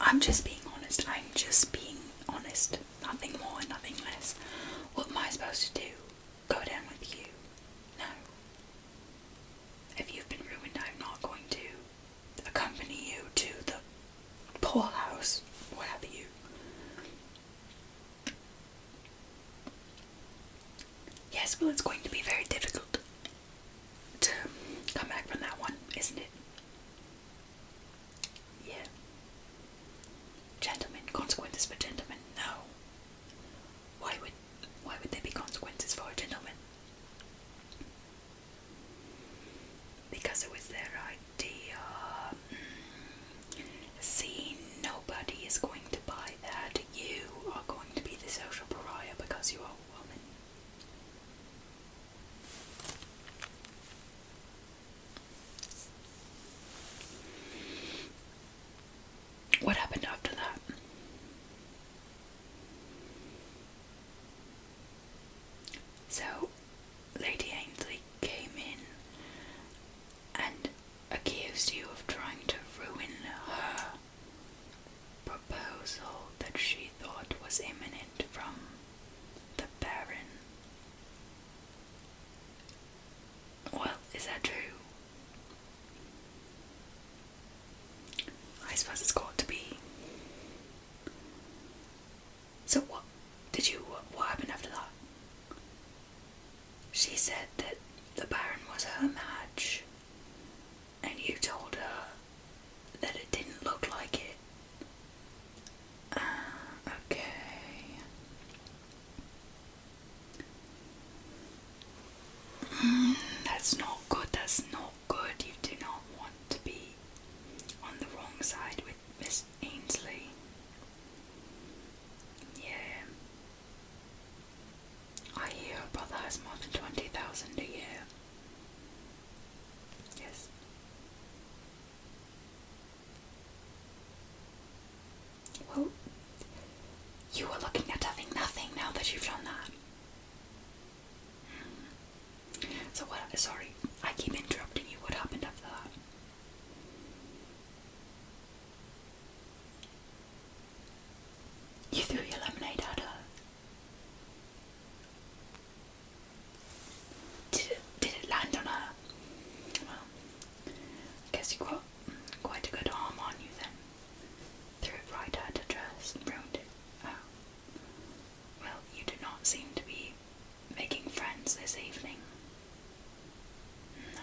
I'm just being honest. Nothing more, nothing less. What am I supposed to do? Go down with you? No. If you've been ruined, I'm not going to accompany you to the poorhouse, what have you. Yes, well, it's going to be very difficult to come back from that one, isn't it? Yeah. Gentlemen, consequences for gentlemen, no. Why would there be consequences for a gentleman? Because it was their idea. See, nobody is going to buy that. You are going to be the social pariah because you are a woman. What happened after that? So, Lady Ainsley came in and accused you of trying to ruin her proposal that she thought was imminent from the Baron. Well, is that true? I suppose it's got to be. So what happened after that? She said that the Baron was her match, and you told her that it didn't look like it. Okay. That's not good, You do not want to be on the wrong side with Miss Ainsley. Yeah. I hear her brother has more than 20,000 a year. Yes. Well, you are looking at having nothing now that you've done that. So what, sorry, I keep interrupting you. What happened after that? You threw your lemonade at her. Did it land on her? Well, I guess you got quite a good arm on you then. Threw it right at her dress and ruined it. Oh. Well, you do not seem to be making friends this evening. No.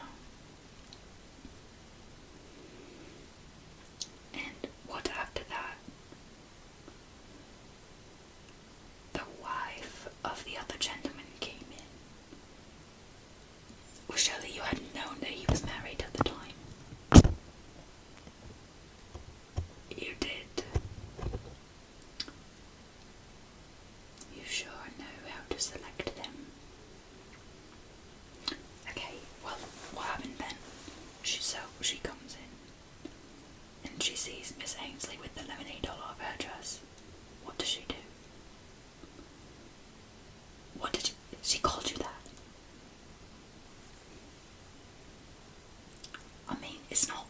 And what after that? The wife of the other gentleman came in. Well, surely you hadn't known that he was married at the time. You did. You sure know how to select them. Okay, well, what happened then? She comes in, and she sees Miss Ainsley with the lemonade all over her dress. What does she do? She called you that? I mean, it's not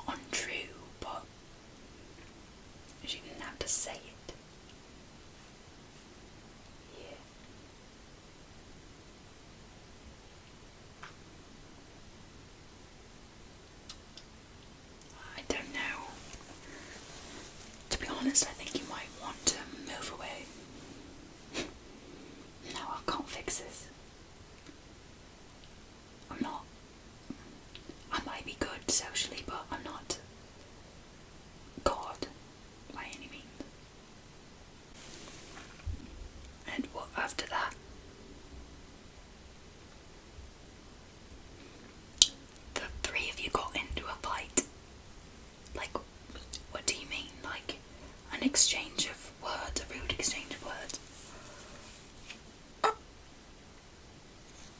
untrue, but she didn't have to say it. Yeah. I don't know. To be honest, I think you might want to move away. No, I can't fix this. I might be good socially, but I'm not God by any means. And what after that? The three of you got into a fight. Like, what do you mean? Like, an exchange of words, a rude exchange of words?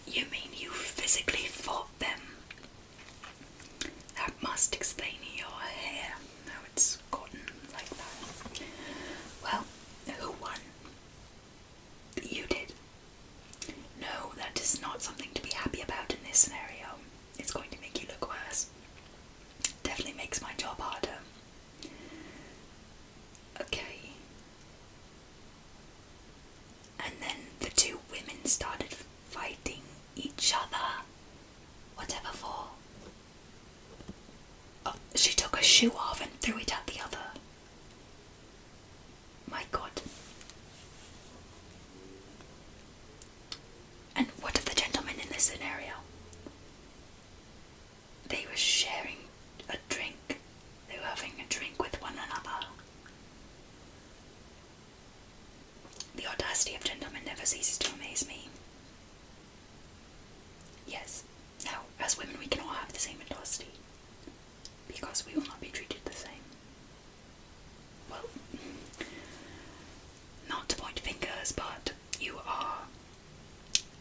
You mean you physically fought them? That must explain your hair, how it's gotten like that. Well, who won? You did. No, that is not something to be happy about in this scenario. It's going to make you look worse. Definitely makes my job harder. women started fighting each other. Whatever for? Oh, she took a shoe off and threw it at the other. My God. And what of the gentlemen in this scenario? They were sharing a drink. They were having a drink with one another. The audacity of gentlemen never ceases to amaze me. Yes, now, as women we cannot have the same audacity, because we will not be treated the same. Well, not to point fingers, but you are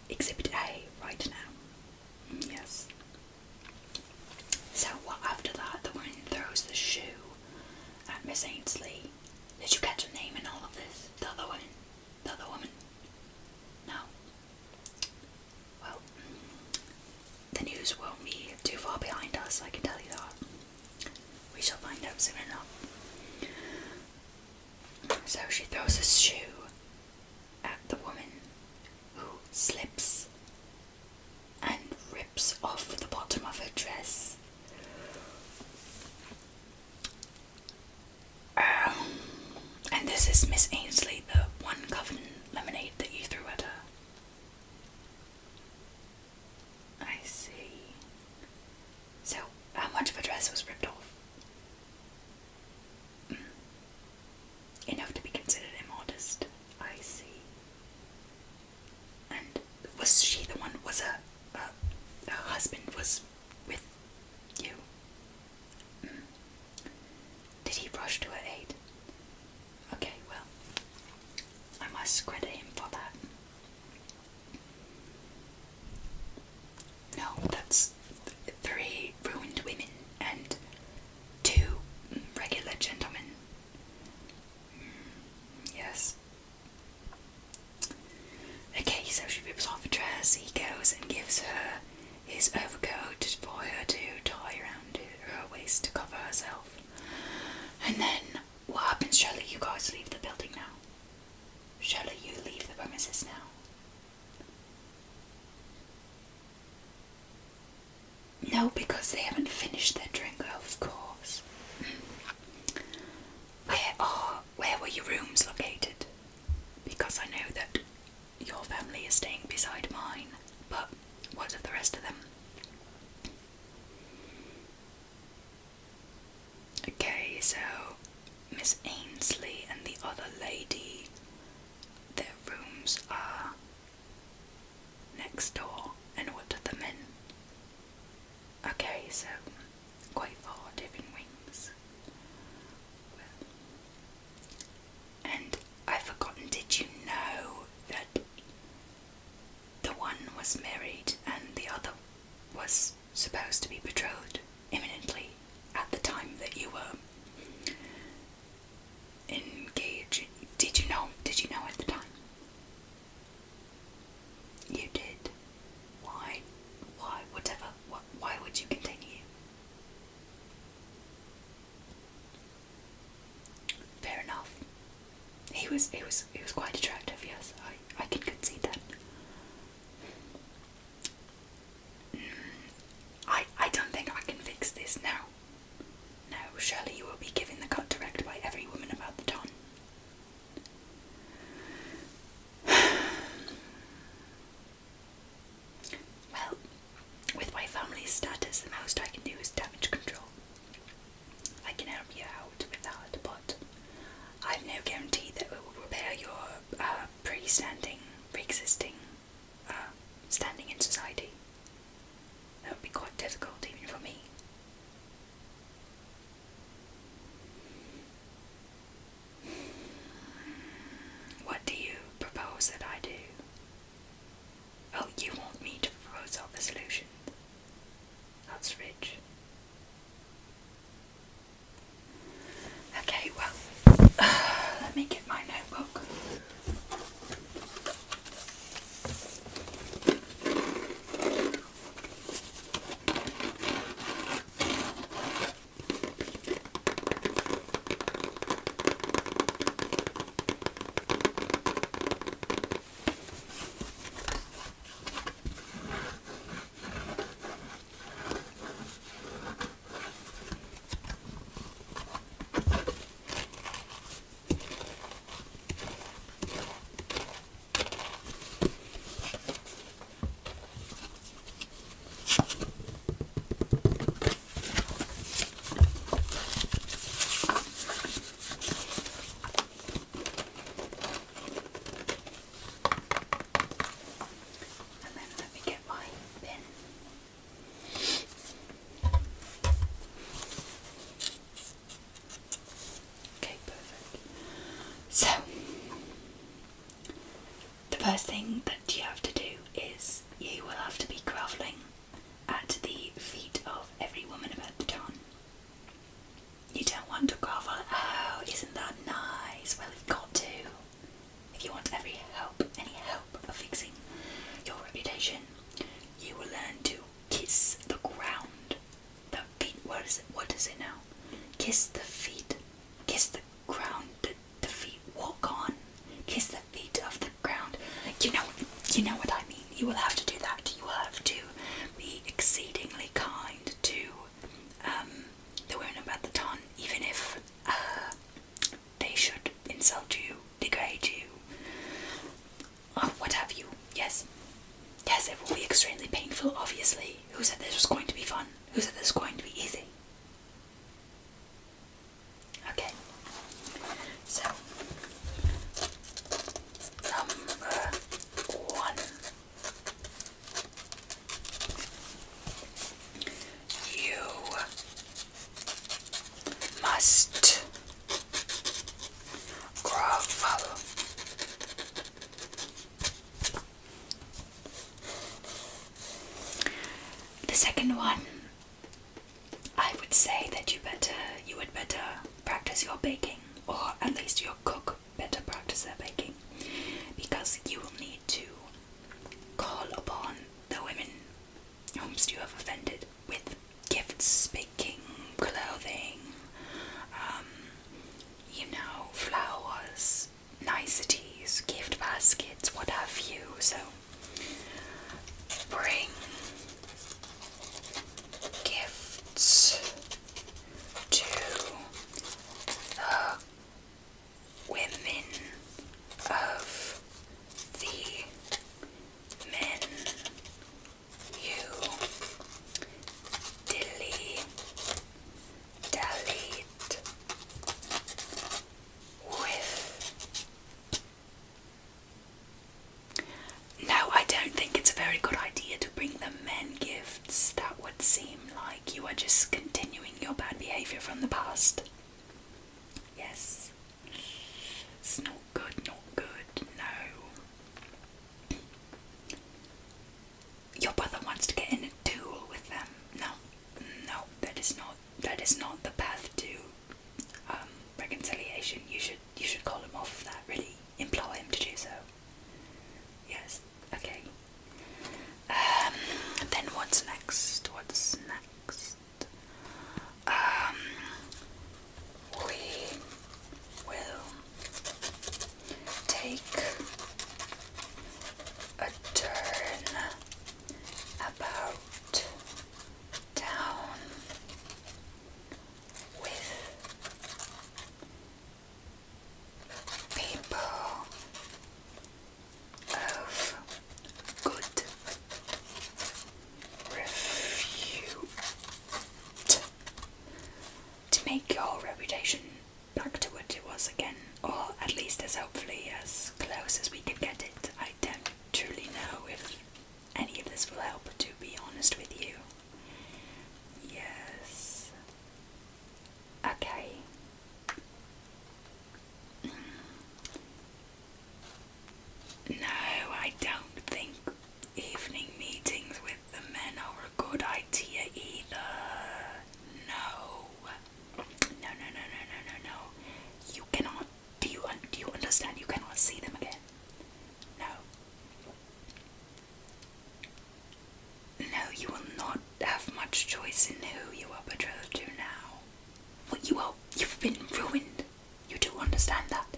Exhibit A right now. Yes. So, what after that? The woman throws the shoe at Miss Ainsley. Did you catch her name in all of this? The other woman? The other woman? No. Well, the news won't be too far behind us, I can tell you that. We shall find out soon enough. So she throws a shoe at the woman, who slips and rips off the bottom of her dress. And this is Miss Ainsley, the one Covenant lemonade that you threw at her. I see. So, how much of her dress was ripped off? Enough to be considered immodest. I see. And was she the one, her husband was with you? Did he rush to her aid? Okay, well, I must credit him for that. No, that's 3 ruined women and 2 regular gentlemen. Yes. Okay, so she rips off a dress, he goes and gives her his overcoat for her to tie around her waist to cover herself. And then, what happens? Surely you guys leave the building now. Surely you leave the premises now. No, because they haven't finished their drink, of course. Where were your rooms located? Because I know that your family is staying beside mine, but what of the rest of them? Okay, so Miss Ainsley and the other lady, their rooms are next door, and what of the men? Okay, so quite 4 different wings. And I've forgotten, did you know that the one was married and the other was supposed to be betrothed imminently at the time that you were engaged? Did you know at the time? You did. Why, whatever, why would you continue? Fair enough. He was quite attractive, yes, I can concede that. I don't think I can fix this now. No, surely you will be given the cut direct by every woman about the town. Well, with my family's status, the most I can do is damage control. I can help you out with that, but I've no guarantee that it will repair your pre-existing standing in society. That would be quite difficult even for me. What is it now? Kiss the feet. Kiss the ground. The feet walk on. Kiss the feet of the ground. You know what I mean. You will have to do that. You will have to be exceedingly kind to the women of Bridgerton, even if they should insult you, degrade you, or what have you. Yes. Yes, it will be extremely painful, obviously. Who said this was going to be fun? Who said this was going to be easy? Okay. So, number 1. You must grovel. The second one, I would say that you would better practice your baking, or at least your cook better practice their baking, because you will need to call upon the women whom you have offended with gifts, baking, clothing, flowers, niceties, gift baskets, what have you. So bring gifts to the women of the men you dilly-dallied with. No, I don't think it's a very good idea to bring the men gifts. That would seem like you are just continuing your bad behavior from the past. Yes. It's not good, no. Your brother wants to get in a duel with them. No, that is not the path to reconciliation. You should call him off of that, really. Implore him to do so. Yes, okay. Then what's next? We will take a turn about town with people of good repute to make your reputation back to what it was again, or at least as hopefully as close as we can get it. I don't truly know if any of this will help, to be honest with you. Yes. Okay. No, I don't think evening meetings with the men are a good idea either. No. You cannot. Do you understand? You cannot see them again. No. No, you will not have much choice in who you are betrothed to now. Well, you've been ruined. You do understand that?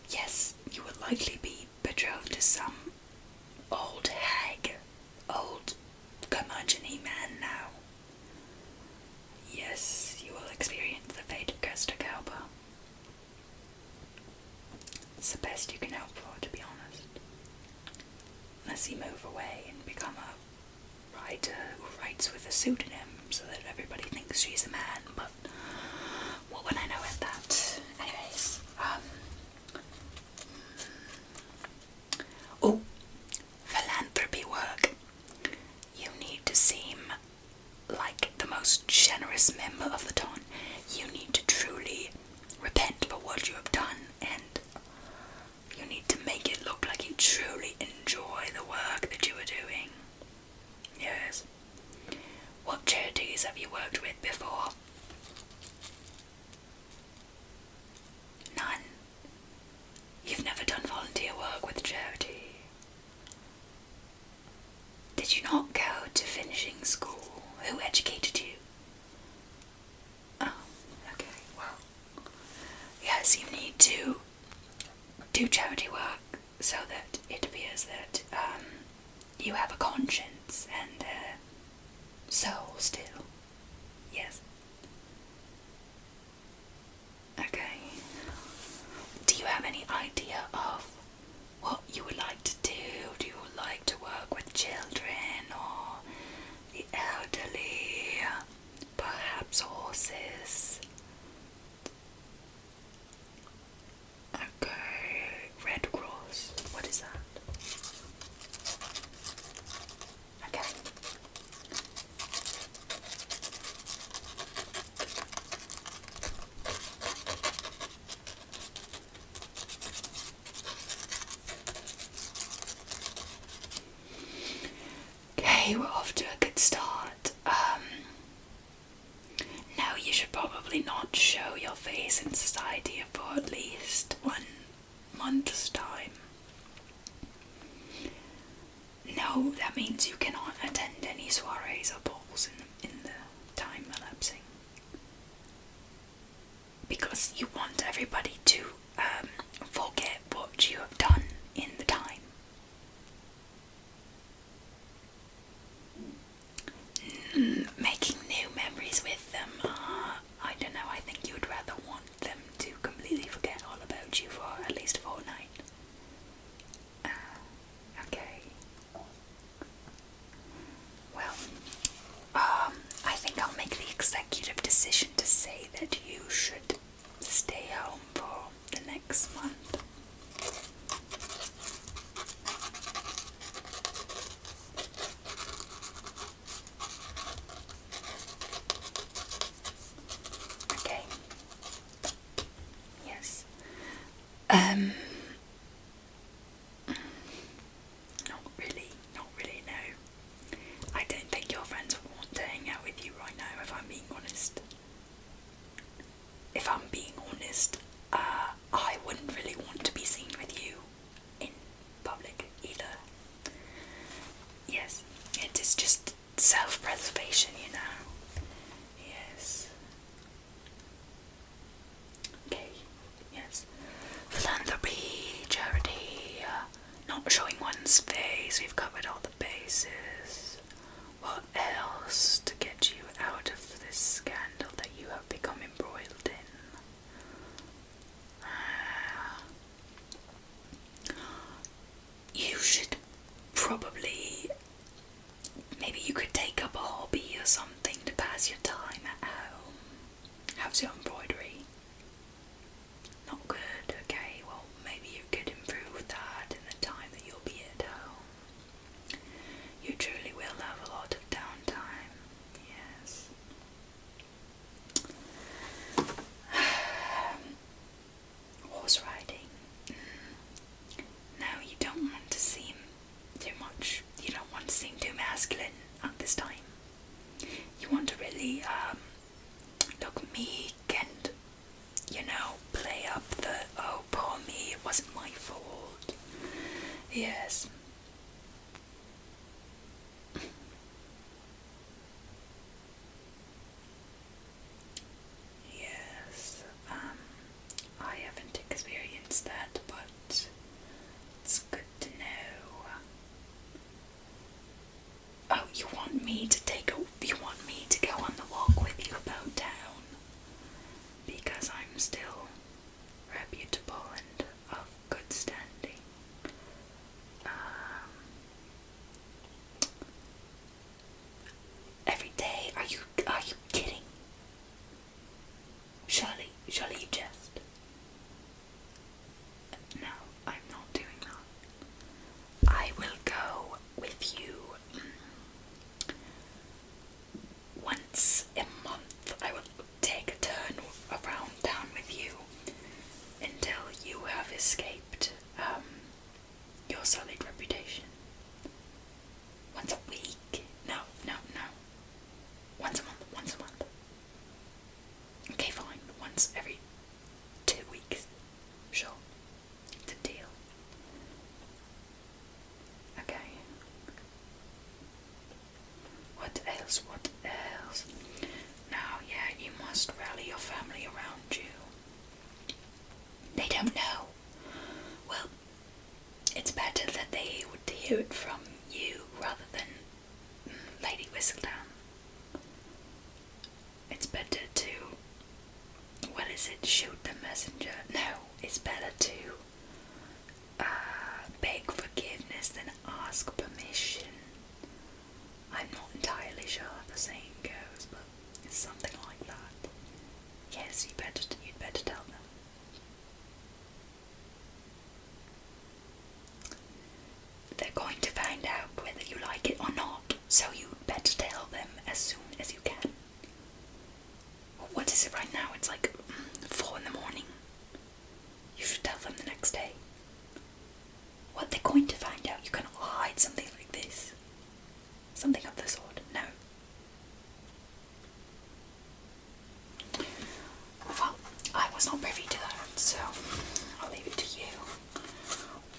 Yes, you will likely be betrothed to some old hag, old curmudgeon-y man now. Yes, you will experience the fate of Kirsta Cowper. It's the best you can hope for, to be honest. Unless you move away and become a writer who writes with a pseudonym so that everybody thinks she's a man, but what would I know at that? Anyways, philanthropy work. You need to seem like the most generous member of the Ton. You need to truly repent for what you have done, and you need to make it look like you truly enjoy the work that you are doing. Yes. What charities have you worked with before? None. You've never done volunteer work with a charity. Did you not go to finishing school? Who educated you? crosses. Okay, Red Cross. What is that? Okay. Okay, we're off to a good start. Now you should probably not show your face in society for at least 1 month's time. No, that means you cannot attend any soirees or balls in the time elapsing. Because you want everybody to forget what you have done in the time. Making new memories with them, I don't know, I think you would rather want them to completely forget all about you for at least a fortnight. Okay. Well, I think I'll make the executive decision to say that you should stay home for the next month. Okay. Yes. Not really, no. I don't think your friends would want to hang out with you right now, if I'm being honest. If I'm being honest, I wouldn't really want to be seen with you in public either. Yes, it is just self-preservation, you know. Yes. Okay, yes. Philanthropy, charity, not showing one's face, we've covered all the bases. What else to get you out of this scandal that you have become embroiled in? You should probably, maybe you could take up a hobby or something to pass your time at home. How's your embroidery? Not good, okay, well maybe you could improve that in the time that you'll be at home. You truly will have a lot of downtime, yes. Horse riding. Now you don't want to seem too much, you don't want to seem too masculine at this time. You want to really look meek and, you know, play up the, oh poor me, it wasn't my fault. Yes. Yes, I haven't experienced that, but it's good to know. Oh, you want me to go on the walk with you about town? Because I'm still reputable and of good standing. Every day? Are you kidding? Surely you jest. No, I'm not doing that. I will go with you once a month. I will take a turn around town with you until you have escaped your sullied reputation. Once a week? No. Once a month. Okay, fine. Once every 2 weeks. Sure. It's a deal. Okay. What else? Now, yeah, you must rally your family around you. They don't know. Well, it's better that they would hear it from you rather than Lady Whistledown. It's better to, shoot the messenger? No, it's better to beg forgiveness than ask permission. I'm not entirely sure how the saying goes, but it's something like that. guess you'd better tell them. They're going to find out whether you like it or not, so you'd better tell them as soon as you can. What is it right now? It's like 4 in the morning. You should tell them the next day. What they're going to find out, you cannot hide something like this. Something of the sort, no. Well, I was not privy to that, so I'll leave it to you.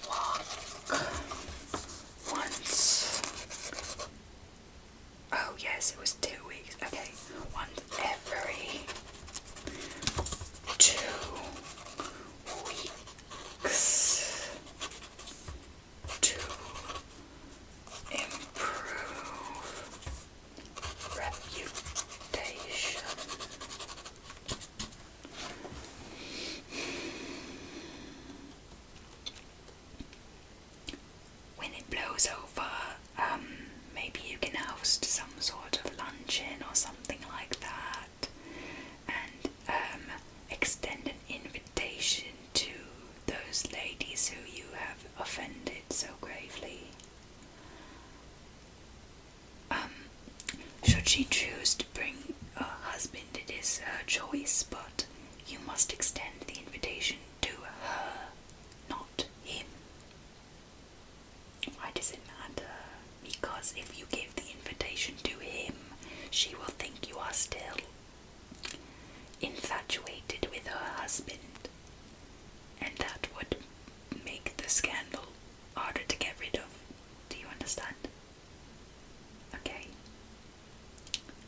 Walk once. Oh yes, it was 2 weeks. Okay, once every 2 weeks to improve reputation. When it blows over, maybe you can host some sort of luncheon or something like that, and extend an invitation to those ladies who you have offended so gravely. Should she choose to bring a husband, it is her choice, but you must extend the invitation to her, not him. Why does it matter? Because if you give the invitation to him, she will think you are still infatuated with her husband, and that would make the scandal harder to get rid of. Do you understand? Okay.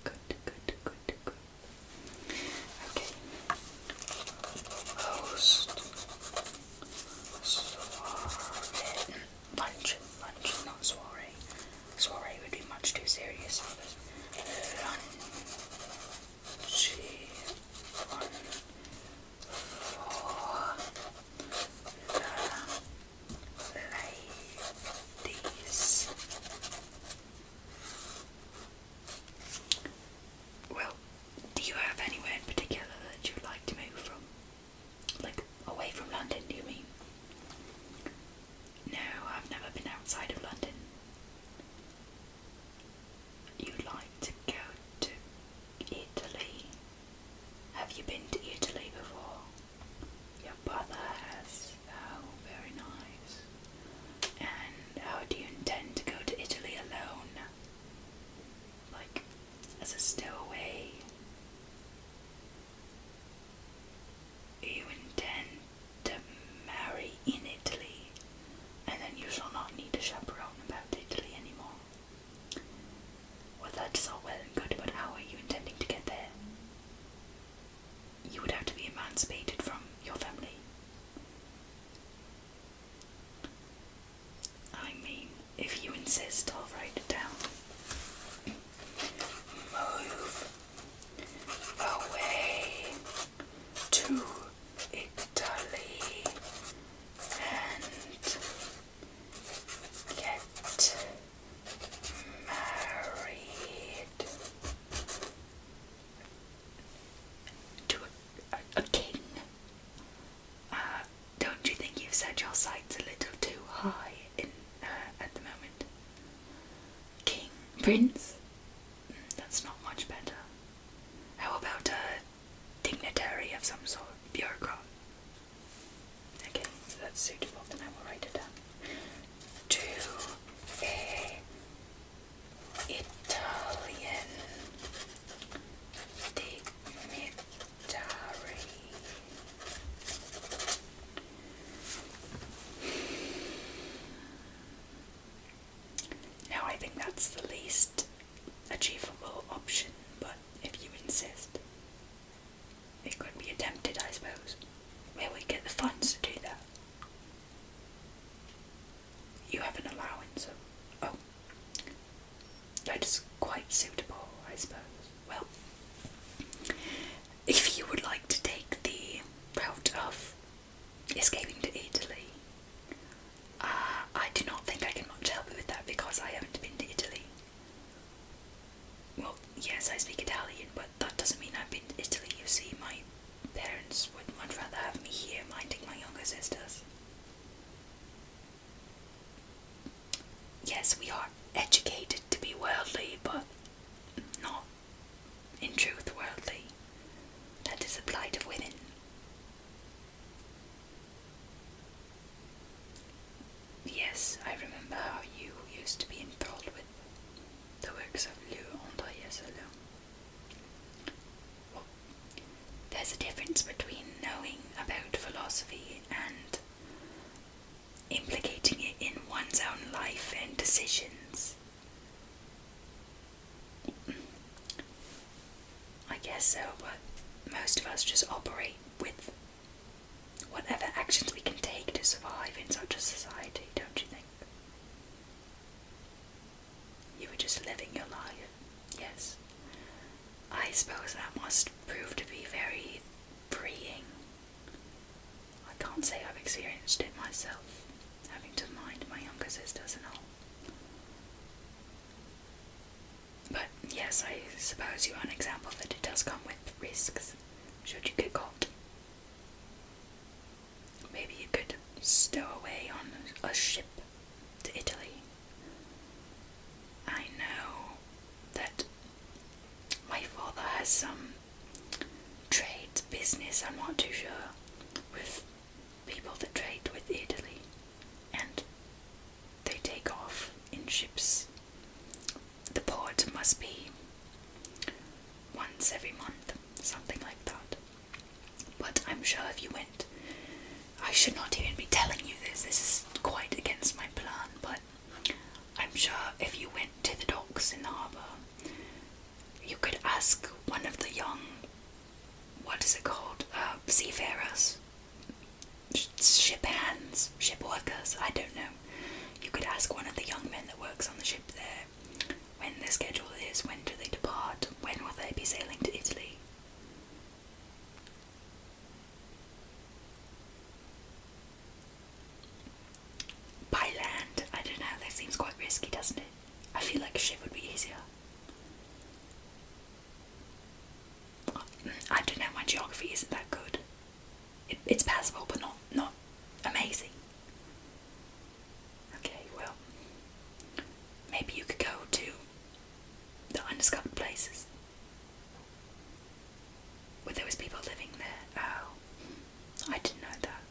Good. Okay. Host soiree. Luncheon, not soiree. Soiree would be much too serious for this. Well, do you have anywhere in particular that you'd like to move from? Like, away from London, do you mean? No, I've never been outside of London. You'd like to go to Italy? Have you been to Italy before? Your brother has. Oh, very nice. And how do you intend to go to Italy alone? Like, as a stowaway? You intend to marry in Italy, and then you shall not need a chaperone about Italy anymore. Well, that's all well and good, but how are you intending to get there? You would have to be emancipated from your family. I mean, if you insist, I'll write it down. Move away to Italy and get married to a king. Don't you think you've set your sights a little too high at the moment? King, prince? That's not much better. How about a dignitary of some sort, bureaucrat? Okay, so that's suitable, then I will write it down. To a Italian dignitary. Now I think that's the least achievable option, but if you insist, it could be attempted, I suppose. Where we get the funds to do that? You have an allowance of... Oh. That is quite suitable, I suppose. Well, if you would like to take the route of escaping to Italy, I do not think I can much help you with that because I haven't been to Italy. Well, yes, I speak Italian, but that doesn't mean I've been to Italy. You see, my there's a difference between knowing about philosophy and implicating it in one's own life and decisions. I guess so, but most of us just operate with whatever actions we can take to survive in such a society, don't you think? You were just living your life, yes. I suppose that must prove to be very freeing. I can't say I've experienced it myself, having to mind my younger sisters and all. But yes, I suppose you are an example that it does come with risks, should you get caught. Maybe you could stow away on a ship to Italy. I know that my father has some trade business, I'm not too sure, with people that trade with Italy, and they take off in ships. The port must be once every month, something like that. But I'm sure if you went, I should not even be telling you this is quite against my plan, but I'm sure if you went to the docks in the harbour, you could ask one of the young, what is it called, seafarers, ship hands, ship workers, I don't know. You could ask one of the young men that works on the ship there when their schedule is, when do they depart, when will they be sailing to Italy. By land, I don't know, that seems quite risky, doesn't it? I feel like a ship would be easier. I don't know, my geography isn't that good. It's passable, but not amazing. Okay, well, maybe you could go to the undiscovered places where there was people living there. Oh, I didn't know that.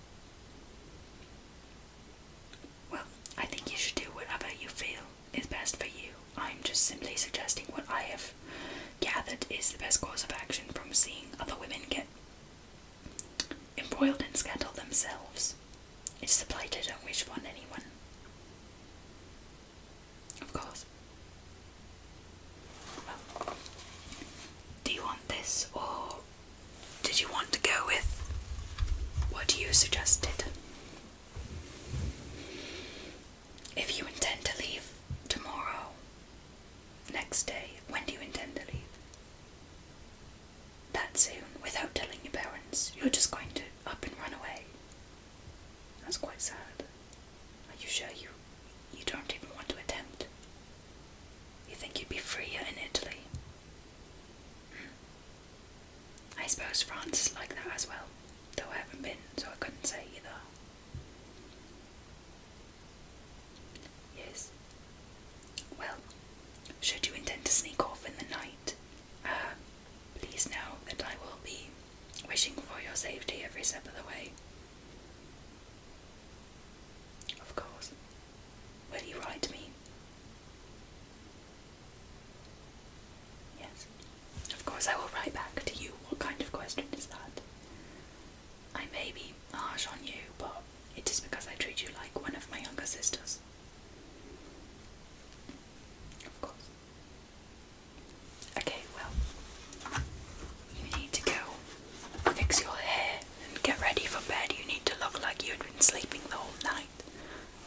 Well, I think you should do whatever you feel is best for you. I'm just simply suggesting what I have gathered is the best course of action from seeing other women get embroiled in scandal themselves. It's a plight I don't wish upon anyone. Of course. Well, do you want this, or did you want to go with what you suggested? If you intend to leave tomorrow, next day, when do you intend to leave? That soon, without telling your parents, you're just going to up and run away. That's quite sad. Are you sure you don't even want to attempt? You think you'd be freer in Italy? I suppose France is like that as well, though I haven't been, so I couldn't say either. Yes. Well, should you intend to sneak off in the night, please know that I will be wishing for your safety every step of the way. Of course. Will you write me? Yes. Of course I will write back to you. What kind of question is that? I may be harsh on you, but it is because I treat you like one of my younger sisters. Of course. Okay, well, you need to go fix your hair and get ready for bed. You need to look like you had been sleeping the whole night,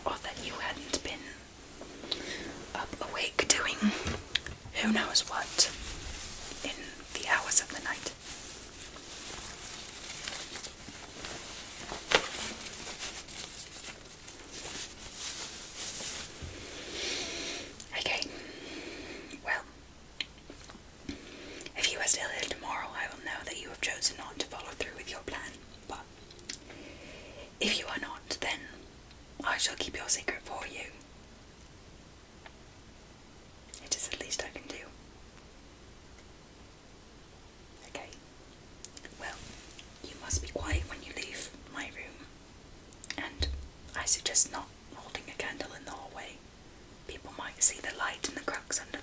or that you hadn't been up awake doing who knows what in the hours of the night. Okay, well, if you are still here tomorrow, I will know that you have chosen not to follow through with your plan, but if you are not, then I shall keep your secret for you. It is the least I can do. Okay, well, you must be quiet when you leave my room, and I suggest not holding a candle in the hallway. People might see the light in the cracks under